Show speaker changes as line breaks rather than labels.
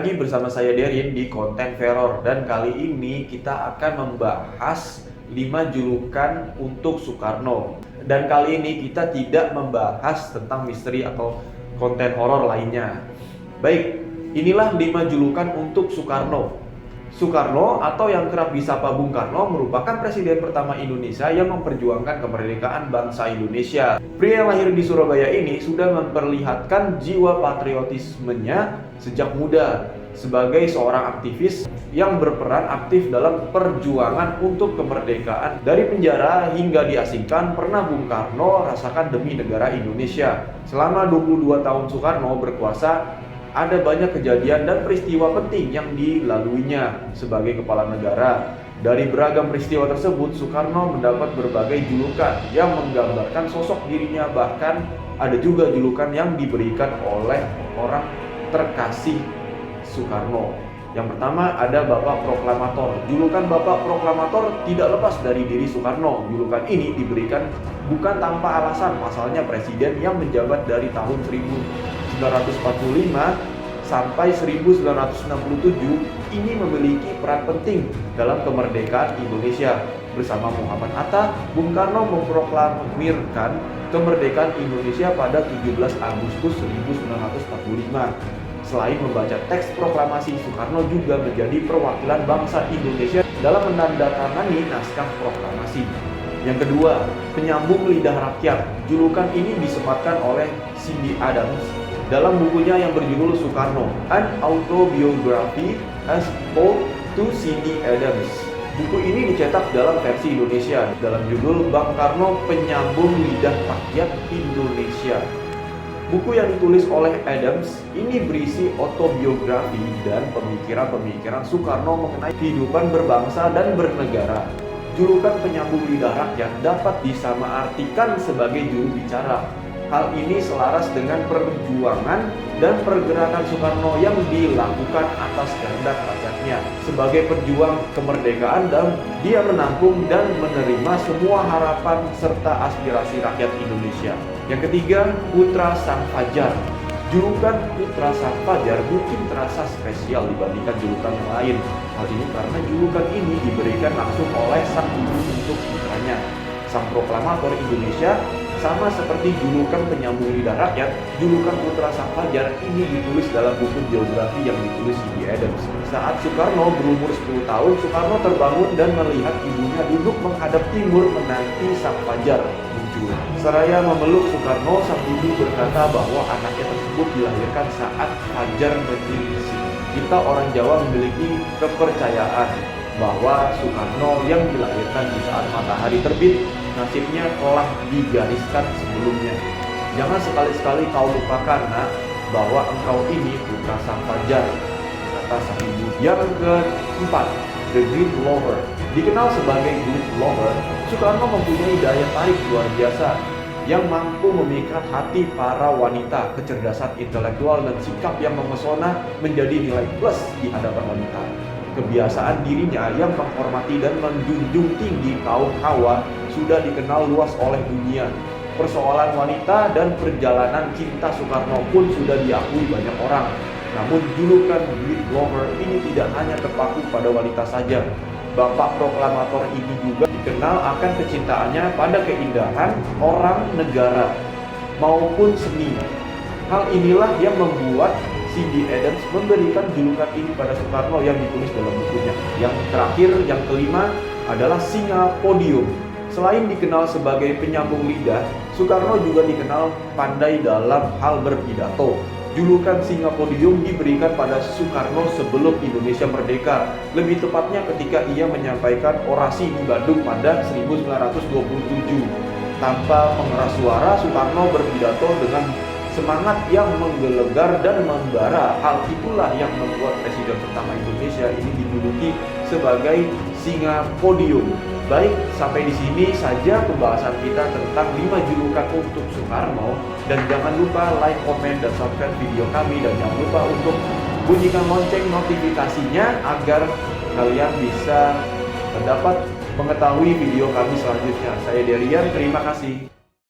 lagi bersama saya Derin di konten Veror, dan kali ini kita akan membahas 5 julukan untuk Soekarno. Dan kali ini kita tidak membahas tentang misteri atau konten horor lainnya. Baik, inilah 5 julukan untuk Soekarno. Soekarno atau yang kerap disapa Bung Karno merupakan presiden pertama Indonesia yang memperjuangkan kemerdekaan bangsa Indonesia. Pria yang lahir di Surabaya ini sudah memperlihatkan jiwa patriotismenya sejak muda sebagai seorang aktivis yang berperan aktif dalam perjuangan untuk kemerdekaan. Dari penjara hingga diasingkan, pernah Bung Karno rasakan demi negara Indonesia. Selama 22 tahun Soekarno berkuasa, ada banyak kejadian dan peristiwa penting yang dilaluinya sebagai kepala negara. Dari beragam peristiwa tersebut, Soekarno mendapat berbagai julukan yang menggambarkan sosok dirinya. Bahkan ada juga julukan yang diberikan oleh orang terkasih Soekarno. Yang pertama ada Bapak Proklamator. Julukan Bapak Proklamator tidak lepas dari diri Soekarno. Julukan ini diberikan bukan tanpa alasan. Pasalnya presiden yang menjabat dari tahun 1945 sampai 1967 ini memiliki peran penting dalam kemerdekaan Indonesia. Bersama Muhammad Hatta, Bung Karno memproklamirkan kemerdekaan Indonesia pada 17 Agustus 1945. Selain membaca teks proklamasi, Soekarno juga menjadi perwakilan bangsa Indonesia dalam menandatangani naskah proklamasi. Yang kedua, penyambung lidah rakyat. Julukan ini disematkan oleh Cindy Adams dalam bukunya yang berjudul Soekarno, An Autobiography as Told to Cindy Adams. Buku ini dicetak dalam versi Indonesia dalam judul Bung Karno Penyambung Lidah Rakyat Indonesia. Buku yang ditulis oleh Adams ini berisi autobiografi dan pemikiran-pemikiran Soekarno mengenai kehidupan berbangsa dan bernegara. Julukan penyambung lidah rakyat dapat disamaartikan sebagai juru bicara. Hal ini selaras dengan perjuangan dan pergerakan Soekarno yang dilakukan atas kehendak rakyatnya. Sebagai pejuang kemerdekaan, dan dia menampung dan menerima semua harapan serta aspirasi rakyat Indonesia. Yang ketiga, Putra Sang Fajar. Julukan Putra Sang Fajar mungkin terasa spesial dibandingkan julukan yang lain. Hal ini karena julukan ini diberikan langsung oleh sang ibu untuk putranya. Sang proklamator Indonesia, sama seperti julukan penyambung lidah rakyat, julukan Putra Sang Fajar ini ditulis dalam buku biografi yang ditulis Cindy Adams. Saat Soekarno berumur 10 tahun, Soekarno terbangun dan melihat ibunya duduk menghadap timur menanti Sang Fajar muncul. Seraya memeluk Soekarno, sang ibu berkata bahwa anaknya tersebut dilahirkan saat fajar menyingsing. Kita orang Jawa memiliki kepercayaan bahwa Soekarno yang dilahirkan di saat matahari terbit, nasibnya telah digariskan sebelumnya. Jangan sekali-sekali kau lupakan, nak, bahwa engkau ini putra Sang Fajar, kata sang ibu. Yang keempat, The Great Lover. Dikenal sebagai Great Lover, Soekarno mempunyai daya tarik luar biasa yang mampu memikat hati para wanita. Kecerdasan intelektual dan sikap yang memesona menjadi nilai plus di hadapan wanita. Kebiasaan dirinya yang menghormati dan menjunjung tinggi kaum hawa sudah dikenal luas oleh dunia. Persoalan wanita dan perjalanan cinta Soekarno pun sudah diakui banyak orang. Namun julukan Great Lover ini tidak hanya terpaku pada wanita saja. Bapak proklamator ini juga dikenal akan kecintaannya pada keindahan orang, negara, maupun seni. Hal inilah yang membuat Cindy Adams memberikan julukan ini pada Soekarno yang ditulis dalam bukunya. Yang terakhir, yang kelima adalah Singa Podium. Selain dikenal sebagai penyambung lidah, Soekarno juga dikenal pandai dalam hal berpidato. Julukan Singa Podium diberikan pada Soekarno sebelum Indonesia merdeka. Lebih tepatnya ketika ia menyampaikan orasi di Bandung pada 1927. Tanpa mengeras suara, Soekarno berpidato dengan semangat yang menggelegar dan membara. Hal itulah yang membuat presiden pertama Indonesia ini dijuluki sebagai Singa Podium. Baik, sampai di sini saja pembahasan kita tentang 5 julukan untuk Soekarno. Dan jangan lupa like, komen, dan subscribe video kami. Dan jangan lupa untuk bunyikan lonceng notifikasinya agar kalian bisa dapat mengetahui video kami selanjutnya. Saya Derian, terima kasih.